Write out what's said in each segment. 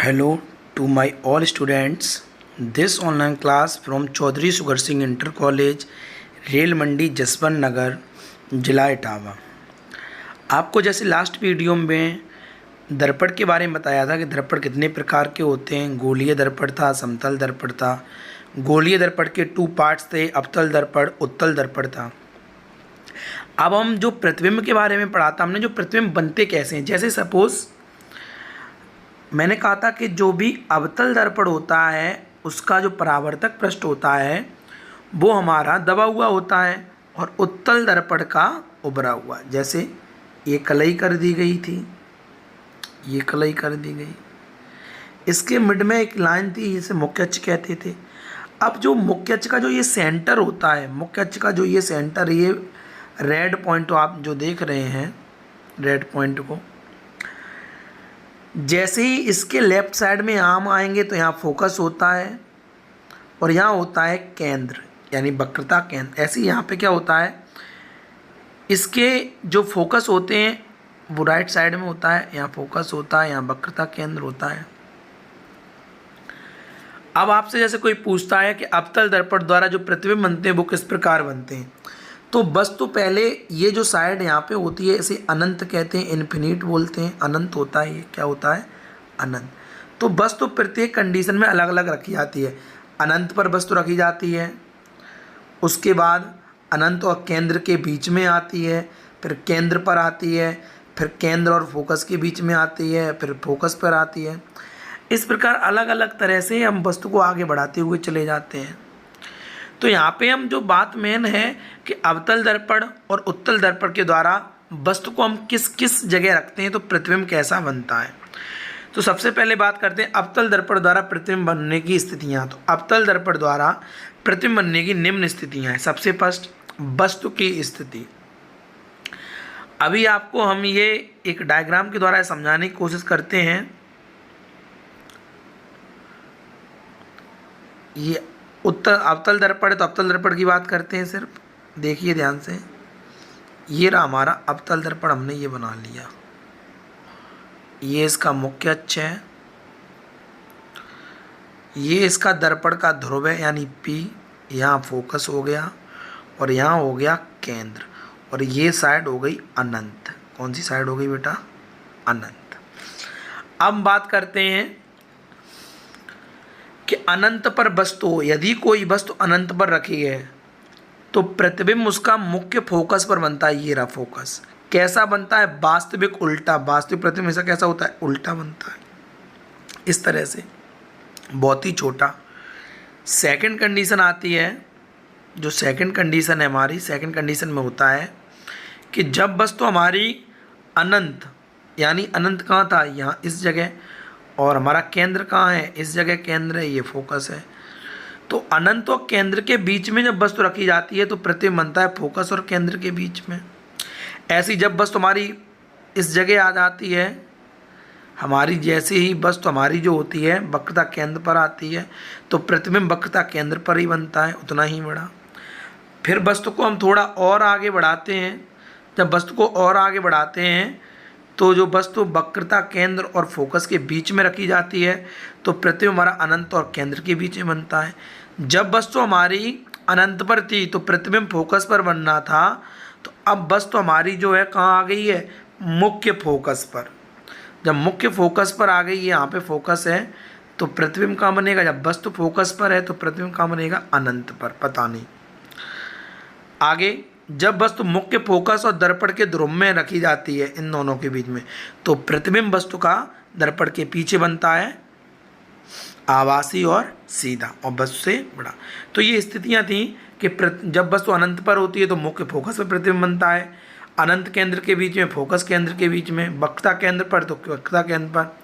Hello to my all students. This online class from Chaudhary Sugar Singh inter college, rail Mandi Jaswant Nagar, जिला इटावा। आपको जैसे last video में दर्पण के बारे में बताया था कि दर्पण कितने प्रकार के होते हैं। गोलीय दर्पण था, समतल दर्पण था। गोलीय दर्पण के 2 पार्ट्स थे, अवतल दर्पण, उत्तल दर्पण था। अब हम जो प्रतिबिंब के बारे में पढ़ा था हमने, जो प्रतिबिंब बनते कैसे हैं। जैसे सपोज मैंने कहा था कि जो भी अवतल दर्पण होता है उसका जो परावर्तक पृष्ठ होता है वो हमारा दबा हुआ होता है और उत्तल दर्पण का उभरा हुआ। जैसे ये कलई कर दी गई थी, ये कलई कर दी गई, इसके मिड में एक लाइन थी जिसे मुख्य अक्ष कहते थे। अब जो मुख्य अक्ष का जो ये सेंटर होता है, मुख्य अक्ष का जो ये सेंटर, ये रेड पॉइंट आप जो देख रहे हैं, रेड पॉइंट को जैसे ही इसके लेफ्ट साइड में आम आएंगे तो यहाँ फोकस होता है और यहाँ होता है केंद्र यानी वक्रता केंद्र। ऐसे ही यहाँ पे क्या होता है, इसके जो फोकस होते हैं वो राइट साइड में होता है, यहाँ फोकस होता है, यहाँ वक्रता केंद्र होता है। अब आपसे जैसे कोई पूछता है कि अवतल दर्पण द्वारा जो प्रतिबिंब बनते हैं वो किस प्रकार बनते हैं, तो बस तो पहले ये जो साइड यहाँ पे होती है इसे अनंत कहते हैं, इन्फिनिट बोलते हैं। अनंत होता है, ये क्या होता है, अनंत। तो बस तो प्रत्येक कंडीशन में अलग अलग रखी जाती है। अनंत पर वस्तु रखी जाती है, उसके बाद अनंत और केंद्र के बीच में आती है, फिर केंद्र पर आती है, फिर केंद्र और फोकस के बीच में आती है, फिर फोकस पर आती है। इस प्रकार अलग अलग तरह से हम वस्तु को आगे बढ़ाते हुए चले जाते हैं। तो यहाँ पे हम जो बात मेन है कि अवतल दर्पण और उत्तल दर्पण के द्वारा वस्तु को हम किस किस जगह रखते हैं तो प्रतिबिंब कैसा बनता है। तो सबसे पहले बात करते हैं अवतल दर्पण द्वारा प्रतिबिंब बनने की स्थितियाँ। तो अवतल दर्पण द्वारा प्रतिबिंब बनने की निम्न स्थितियाँ हैं। सबसे फर्स्ट, वस्तु की स्थिति। अभी आपको हम ये एक डायग्राम के द्वारा समझाने की कोशिश करते हैं। ये अवतल दर्पण है तो अवतल दर्पण की बात करते हैं। सिर्फ देखिए ध्यान से, ये रहा हमारा अवतल दर्पण, हमने ये बना लिया। ये इसका मुख्य अक्ष है, ये इसका दर्पण का ध्रुव है यानी P, यहाँ फोकस हो गया और यहाँ हो गया केंद्र, और ये साइड हो गई अनंत। कौन सी साइड हो गई बेटा, अनंत। अब बात करते हैं कि अनंत पर वस्तु हो, यदि कोई वस्तु अनंत पर रखी है तो प्रतिबिंब उसका मुख्य फोकस पर बनता है। ये रहा फोकस। कैसा बनता है, वास्तविक उल्टा। वास्तविक प्रतिबिंब ऐसा कैसा होता है, उल्टा बनता है, इस तरह से, बहुत ही छोटा। सेकंड कंडीशन आती है, जो सेकंड कंडीशन है हमारी, सेकंड कंडीशन में होता है कि जब वस्तु हमारी अनंत, यानी अनंत कहाँ था, यहाँ इस जगह, और हमारा केंद्र कहाँ है, इस जगह केंद्र है, ये फोकस है। तो अनंत और केंद्र के बीच में जब वस्तु रखी जाती है तो प्रतिबिंब बनता है फोकस और केंद्र के बीच में। ऐसी जब वस्तु हमारी इस जगह आ जाती है, हमारी जैसे ही वस्तु हमारी जो होती है वक्रता केंद्र पर आती है तो प्रतिबिंब वक्रता केंद्र पर ही बनता है, उतना ही बड़ा। फिर वस्तु को हम थोड़ा और आगे बढ़ाते हैं। जब वस्तु को और आगे बढ़ाते हैं तो जो वस्तु वक्रता केंद्र और फोकस के बीच में रखी जाती है तो प्रतिबिंब हमारा अनंत और केंद्र के बीच में बनता है। जब वस्तु हमारी अनंत पर थी तो प्रतिबिंब फोकस पर बनना था, तो अब वस्तु हमारी जो है कहाँ आ गई है, मुख्य फोकस पर। जब मुख्य फोकस पर आ गई है, यहाँ पे फोकस है, तो प्रतिबिंब कहाँ बनेगा, जब वस्तु फोकस पर है तो प्रतिबिंब कहाँ बनेगा, अनंत पर। पता नहीं आगे, जब वस्तु मुख्य फोकस और दर्पण के ध्रुव में रखी जाती है, इन दोनों के बीच में, तो प्रतिबिंब वस्तु का दर्पण के पीछे बनता है, आभासी और सीधा, और वस्तु से बड़ा। तो ये स्थितियां थी कि जब वस्तु अनंत पर होती है तो मुख्य फोकस पर प्रतिबिंब बनता है, अनंत केंद्र के बीच में, फोकस केंद्र के बीच में, वक्रता केंद्र पर तो वक्रता केंद्र पर,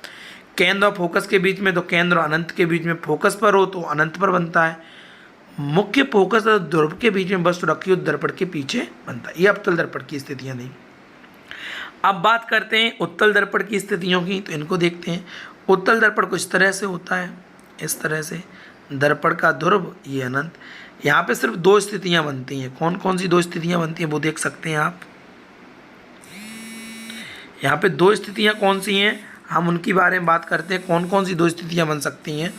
केंद्र और फोकस के बीच में तो केंद्र और अनंत के बीच में, फोकस पर हो तो अनंत पर बनता है, मुख्य फोकस और ध्रुव के बीच में वस्तु रखी हो दर्पण के पीछे बनता है। ये अवतल दर्पण की स्थितियां नहीं। अब बात करते हैं उत्तल दर्पण की स्थितियों की, तो इनको देखते हैं। उत्तल दर्पण कुछ तरह से होता है, इस तरह से, दर्पण का ध्रुव, ये अनंत। यहाँ पे सिर्फ 2 स्थितियां बनती हैं। कौन कौन सी 2 स्थितियां बनती हैं वो देख सकते हैं आप। यहाँ पे 2 स्थितियां कौन सी हैं, हम उनकी बारे में बात करते हैं, कौन कौन सी दो स्थितियाँ बन सकती हैं।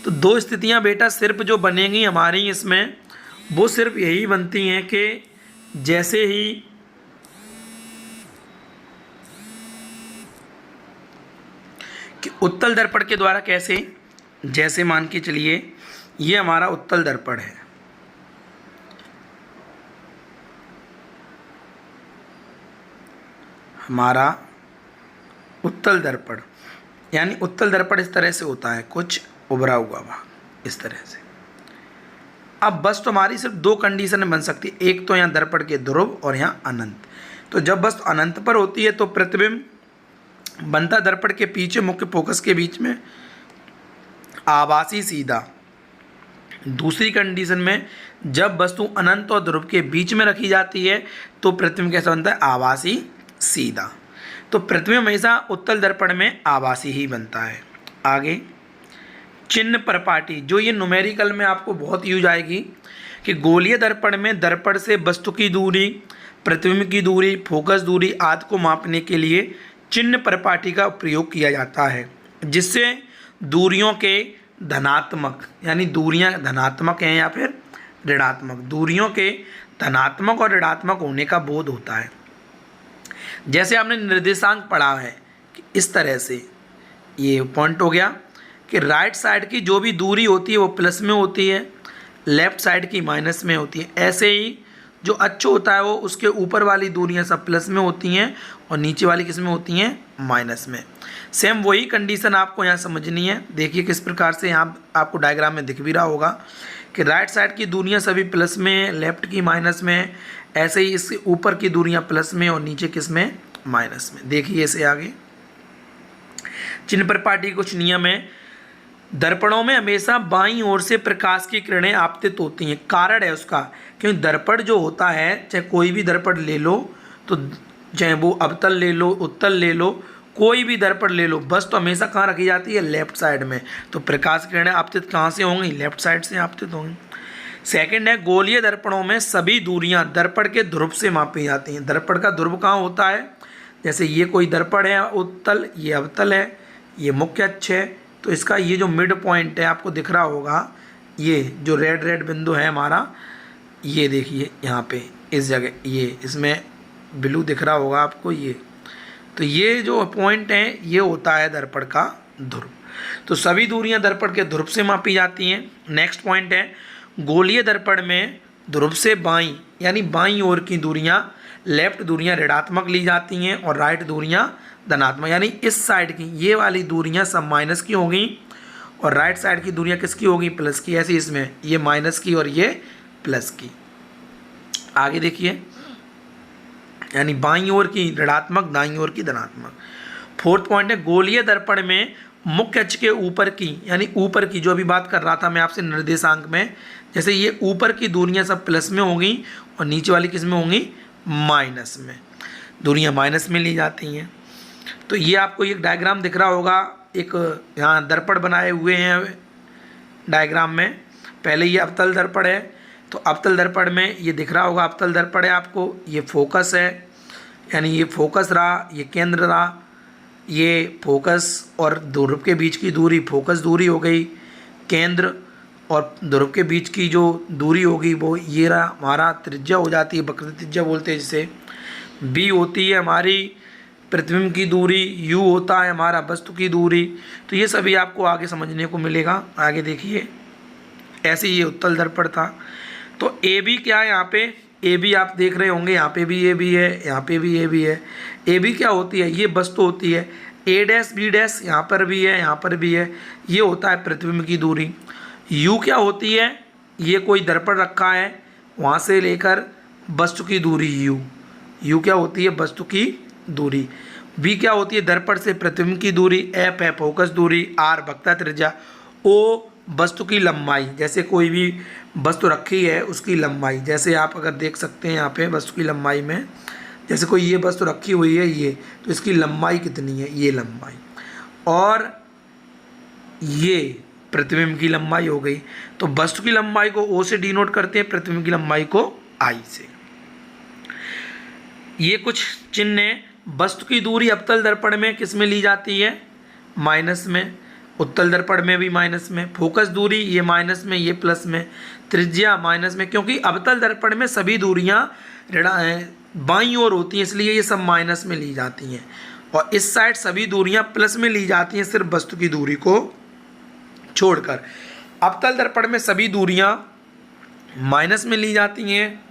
तो दो स्थितियाँ बेटा सिर्फ जो बनेंगी हमारी इसमें, वो सिर्फ यही बनती हैं कि जैसे ही कि उत्तल दर्पण के द्वारा कैसे, जैसे मान के चलिए ये हमारा उत्तल दर्पण है, हमारा उत्तल दर्पण, यानी उत्तल दर्पण इस तरह से होता है, कुछ उभरा हुआ भाग इस तरह से। अब बस तो हमारी सिर्फ दो कंडीशन बन सकती है, एक तो यहाँ दर्पण के ध्रुव और यहाँ अनंत। तो जब वस्तु अनंत पर होती है तो प्रतिबिंब बनता दर्पण के पीछे मुख्य फोकस के बीच में आभासी सीधा। दूसरी कंडीशन में जब वस्तु अनंत और ध्रुव के बीच में रखी जाती है तो प्रतिबिंब कैसा बनता है, आभासी सीधा। तो प्रतिबिंब हमेशा उत्तल दर्पण में आभासी ही बनता है। आगे चिन्ह परपाटी, जो ये न्यूमेरिकल में आपको बहुत यूज आएगी कि गोलीय दर्पण में दर्पण से वस्तु की दूरी, प्रतिबिंब की दूरी, फोकस दूरी आदि को मापने के लिए चिन्ह परपाटी का प्रयोग किया जाता है, जिससे दूरियों के धनात्मक, यानी दूरियां धनात्मक हैं या फिर ऋणात्मक, दूरियों के धनात्मक और ऋणात्मक होने का बोध होता है। जैसे आपने निर्देशांक पढ़ा है कि इस तरह से ये पॉइंट हो गया कि राइट साइड की जो भी दूरी होती है वो प्लस में होती है, लेफ्ट साइड की माइनस में होती है। ऐसे ही जो अच्छ होता है वो उसके ऊपर वाली दूरियां सब प्लस में होती हैं और नीचे वाली किस में होती हैं, माइनस में। सेम वही कंडीशन आपको यहाँ समझनी है। देखिए किस प्रकार से यहाँ आपको डायग्राम में दिख भी रहा होगा कि राइट साइड की दूरियां सभी प्लस में, लेफ्ट की माइनस में, ऐसे ही इसके ऊपर की दूरियां प्लस में और नीचे किस में, माइनस में। देखिए इसे आगे चिन्ह परपाटी कुछ नियम है। दर्पणों में हमेशा बाईं ओर से प्रकाश की किरणें आपतित होती हैं। कारण है उसका, क्योंकि दर्पण जो होता है, चाहे कोई भी दर्पण ले लो, तो चाहे वो अवतल ले लो, उत्तल ले लो, कोई भी दर्पण ले लो, बस तो हमेशा कहाँ रखी जाती है, लेफ्ट साइड में। तो प्रकाश की किरणें आपतित कहाँ से होंगी, लेफ्ट साइड से आपतित होंगी। सेकंड है गोलीय दर्पणों में सभी दूरियां दर्पण के ध्रुव से मापी जाती हैं। दर्पण का ध्रुव कहाँ होता है, जैसे ये कोई दर्पण है उत्तल, ये अवतल है, ये मुख्य अक्ष है, तो इसका ये जो मिड पॉइंट है आपको दिख रहा होगा, ये जो रेड रेड बिंदु है हमारा, ये देखिए यहाँ पे इस जगह, ये इसमें ब्लू दिख रहा होगा आपको, ये तो ये जो पॉइंट है ये होता है दर्पण का ध्रुव। तो सभी दूरियां दर्पण के ध्रुव से मापी जाती हैं। नेक्स्ट पॉइंट है गोलीय दर्पण में ध्रुव से बाईं, यानी बाईं ओर की दूरियां, लेफ्ट दूरियां ऋणात्मक ली जाती हैं और राइट दूरियां धनात्मक, यानी इस साइड की ये वाली दूरियां सब माइनस की होंगी और राइट साइड की दूरियां किसकी होगी, प्लस की। ऐसे इसमें ये माइनस की और ये प्लस की। आगे देखिए, यानी बाईं ओर की ऋणात्मक, दाईं ओर की धनात्मक। फोर्थ पॉइंट है गोलीय दर्पण में मुख्य अक्ष के ऊपर की, यानी ऊपर की, जो अभी बात कर रहा था मैं आपसे निर्देशांक में, जैसे ये ऊपर की दूरियां सब प्लस में होंगी और नीचे वाली किस में होंगी, माइनस में। दूरियां माइनस में ली जाती हैं। तो ये आपको एक डायग्राम दिख रहा होगा, एक यहाँ दर्पण बनाए हुए हैं डायग्राम में। पहले ये अवतल दर्पण है, तो अवतल दर्पण में ये दिख रहा होगा, अवतल दर्पण है आपको, ये फोकस है, यानी ये फोकस रहा, ये केंद्र रहा, ये फोकस और ध्रुव के बीच की दूरी फोकस दूरी हो गई, केंद्र और ध्रुव के बीच की जो दूरी होगी वो ये रहा, हमारा त्रिज्या हो जाती है, वक्र त्रिज्या बोलते हैं जिसे। बी होती है हमारी प्रतिबिंब की दूरी, यू होता है हमारा वस्तु की दूरी। तो ये सभी आपको आगे समझने को मिलेगा। आगे देखिए, ऐसे ये उत्तल दर्पण था। तो ए बी क्या है, यहाँ पे ए बी आप देख रहे होंगे, यहाँ पे भी ए बी है, यहाँ पे भी ए बी है। ए बी क्या होती है, ये वस्तु होती है। ए डैश बी डैश यहाँ पर भी है, यहाँ पर भी है, ये होता है प्रतिबिंब की दूरी। यू क्या होती है, ये कोई दर्पण रखा है, वहाँ से लेकर वस्तु की दूरी यू, यू क्या होती है, वस्तु की दूरी। वी क्या होती है, दर्पण से प्रतिबिंब की दूरी। एफ है फोकस दूरी। आर वक्ता त्रिज्या। ओ वस्तु की लंबाई, जैसे कोई भी वस्तु रखी है उसकी लंबाई, जैसे आप अगर देख सकते हैं यहाँ पे वस्तु की लंबाई में, जैसे कोई ये वस्तु रखी हुई है ये, तो इसकी लंबाई कितनी है, ये लंबाई, और ये प्रतिबिंब की लंबाई हो गई। तो वस्तु की लंबाई को ओ से डिनोट करते हैं, प्रतिबिंब की लंबाई को आई से। ये कुछ चिन्ह है। वस्तु की दूरी अवतल दर्पण में किस में ली जाती है, माइनस में, उत्तल दर्पण में भी माइनस में, फोकस दूरी ये माइनस में, ये प्लस में, त्रिज्या माइनस में, क्योंकि अवतल दर्पण में सभी दूरियां बाईं ओर होती हैं, इसलिए ये सब माइनस में ली जाती हैं, और इस साइड सभी दूरियां प्लस में ली जाती हैं, सिर्फ वस्तु की दूरी को छोड़कर। अवतल दर्पण में सभी दूरियां माइनस में ली जाती हैं,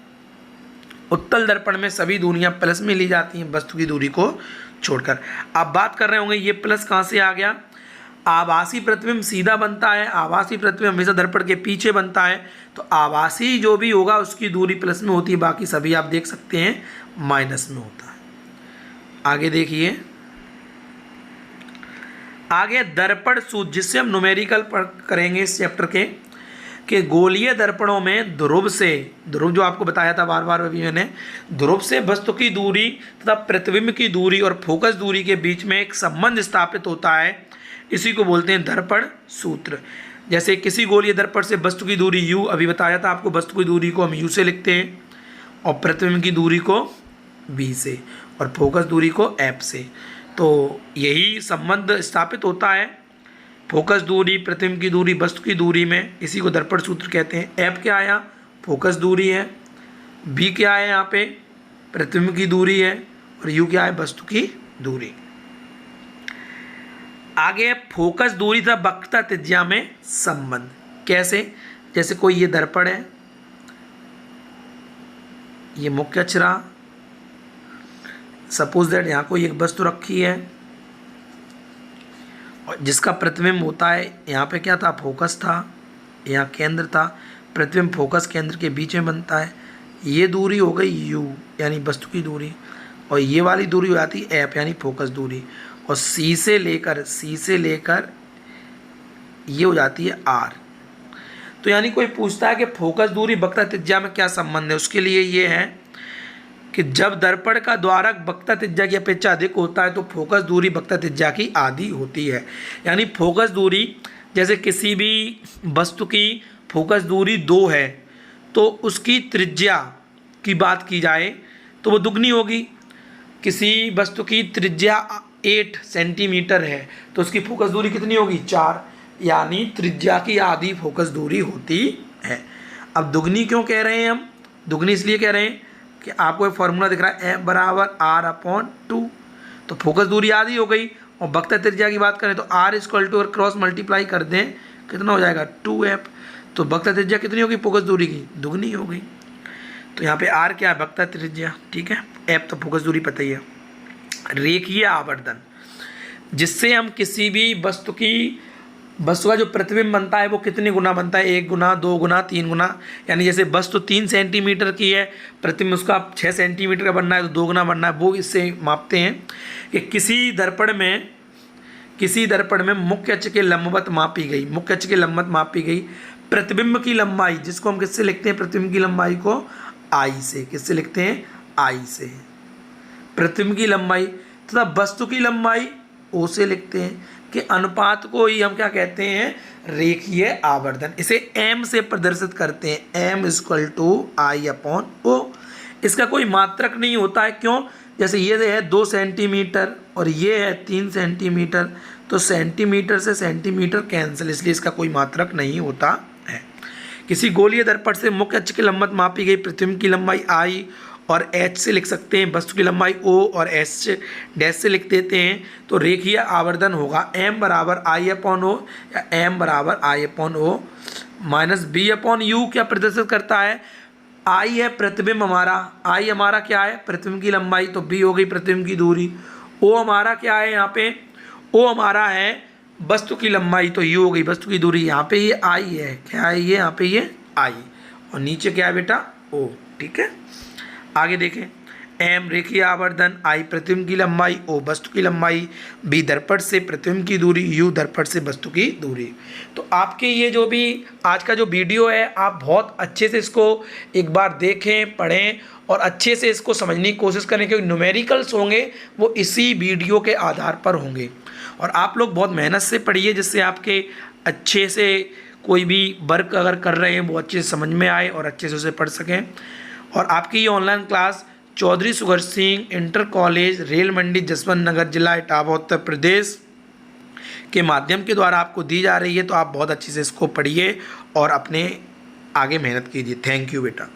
उत्तल दर्पण में सभी दूरियां प्लस में ली जाती हैं वस्तु की दूरी को छोड़कर। आप बात कर रहे होंगे ये प्लस कहाँ से आ गया? आभासी प्रतिबिंब सीधा बनता है, आभासी प्रतिबिंब हमेशा दर्पण के पीछे बनता है, तो आभासी जो भी होगा उसकी दूरी प्लस में होती है, बाकी सभी आप देख सकते हैं माइनस में होता है। आगे देखिए, आगे दर्पण सूत्र, जिससे हम न्यूमेरिकल करेंगे इस चैप्टर के गोलीय दर्पणों में ध्रुव जो आपको बताया था बार बार अभी मैंने, ध्रुव से वस्तु की दूरी तथा प्रतिबिंब की दूरी और फोकस दूरी के बीच में एक संबंध स्थापित होता है, इसी को बोलते हैं दर्पण सूत्र। जैसे किसी गोलीय दर्पण से वस्तु की दूरी u, अभी बताया था आपको, वस्तु की दूरी को हम u से लिखते हैं, और प्रतिबिंब की दूरी को v से, और फोकस दूरी को f से। तो यही संबंध स्थापित होता है, फोकस दूरी, प्रतिबिंब की दूरी, वस्तु की दूरी में, इसी को दर्पण सूत्र कहते हैं। f क्या आया? फोकस दूरी है, v क्या है यहाँ पे? प्रतिबिंब की दूरी है, और u क्या है? वस्तु की दूरी। आगे फोकस दूरी तथा वक्रता त्रिज्या में संबंध। कैसे? जैसे कोई ये दर्पण है, ये मुख्य अक्ष रहा, सपोज दैट यहाँ कोई एक वस्तु रखी है और जिसका प्रतिबिंब होता है, यहाँ पे क्या था? फोकस था, यहाँ केंद्र था, प्रतिबिंब फोकस केंद्र के बीच में बनता है। ये दूरी हो गई u यानी वस्तु की दूरी, और ये वाली दूरी हो जाती है f यानी फोकस दूरी, और C से लेकर ये हो जाती है r। तो यानी कोई पूछता है कि फोकस दूरी वक्रता त्रिज्या में क्या संबंध है, उसके लिए ये है कि जब दर्पण का द्वारक वक्रता त्रिज्या की अपेक्षा अधिक होता है तो फोकस दूरी वक्रता त्रिज्या की आधी होती है। यानी फोकस दूरी, जैसे किसी भी वस्तु की फोकस दूरी 2 है तो उसकी त्रिज्या की बात की जाए तो वो दुगनी होगी। किसी वस्तु की त्रिज्या 8 सेंटीमीटर है तो उसकी फोकस दूरी कितनी होगी? 4, यानी त्रिज्या की आधी फोकस दूरी होती है। अब दुगनी क्यों कह रहे हैं हम? दुगनी इसलिए कह रहे हैं कि आपको एक फॉर्मूला दिख रहा है F/r/2, तो फोकस दूरी आधी हो गई। और वक्रता त्रिज्या की बात करें तो r = और क्रॉस मल्टीप्लाई कर दें, कितना हो जाएगा? 2f। तो वक्रता त्रिज्या कितनी होगी फोकस दूरी की? दुगनी हो गई। तो यहाँ पे r क्या है? वक्रता त्रिज्या, ठीक है। f तो फोकस दूरी पता ही है। रेखीय आवर्धन, जिससे हम किसी भी वस्तु का जो प्रतिबिंब बनता है वो कितने गुना बनता है? 1 गुना, 2 गुना, 3 गुना। यानी जैसे वस्तु 3 सेंटीमीटर की है, प्रतिबिंब उसका 6 सेंटीमीटर का बनना है तो 2 गुना बनना है। वो इससे मापते हैं कि किसी दर्पण में मुख्य अक्ष के लंबवत मापी गई प्रतिबिंब की लंबाई, जिसको हम किससे लिखते हैं? प्रतिबिंब की लंबाई को I से। किससे लिखते हैं? I से। प्रतिबिंब की लंबाई तथा वस्तु की लंबाई O से लिखते हैं, कि अनुपात को ही हम क्या कहते हैं? रेखीय आवर्धन। इसे m से प्रदर्शित करते हैं, m = I/O। इसका कोई मात्रक नहीं होता है। क्यों? जैसे ये है 2 सेंटीमीटर और ये है 3 सेंटीमीटर, तो सेंटीमीटर से सेंटीमीटर कैंसिल, इसलिए इसका कोई मात्रक नहीं होता है। किसी गोलीय दर्पण से मुख्य अक्ष की लंबवत मापी गई प्रतिबिंब की लंबाई I और h से लिख सकते हैं, वस्तु की लंबाई O और h डैश से लिख देते हैं, तो रेखीय आवर्धन होगा m = I/O या m = I/O माइनस b/u। क्या प्रदर्शित करता है? I है प्रतिबिंब हमारा, I हमारा क्या है? प्रतिबिंब की लंबाई, तो b हो गई प्रतिबिंब की दूरी। O हमारा क्या है? यहाँ पे O हमारा है वस्तु की लंबाई, तो u हो गई वस्तु की दूरी। यहाँ पे ये I है, क्या है ये? यहाँ पे ये I, और नीचे क्या है बेटा? O, ठीक है। आगे देखें, m रेखीय आवर्धन, I प्रतिबिंब की लंबाई, O वस्तु की लंबाई, B दर्पण से प्रतिबिंब की दूरी, U दर्पण से वस्तु की दूरी। तो आपके ये जो भी आज का जो वीडियो है, आप बहुत अच्छे से इसको एक बार देखें, पढ़ें और अच्छे से इसको समझने की कोशिश करें, क्योंकि न्यूमेरिकल्स होंगे वो इसी वीडियो के आधार पर होंगे। और आप लोग बहुत मेहनत से पढ़िए, जिससे आपके अच्छे से कोई भी वर्क अगर कर रहे हैं वो अच्छे से समझ में आए और अच्छे से उसे पढ़ सकें। और आपकी ये online class Chaudhary Sugar Singh inter college, rail Mandi, Jaswant Nagar, जिला इटावा, उत्तर प्रदेश के माध्यम के द्वारा आपको दी जा रही है, तो आप बहुत अच्छे से इसको पढ़िए और अपने आगे मेहनत कीजिए। थैंक यू बेटा।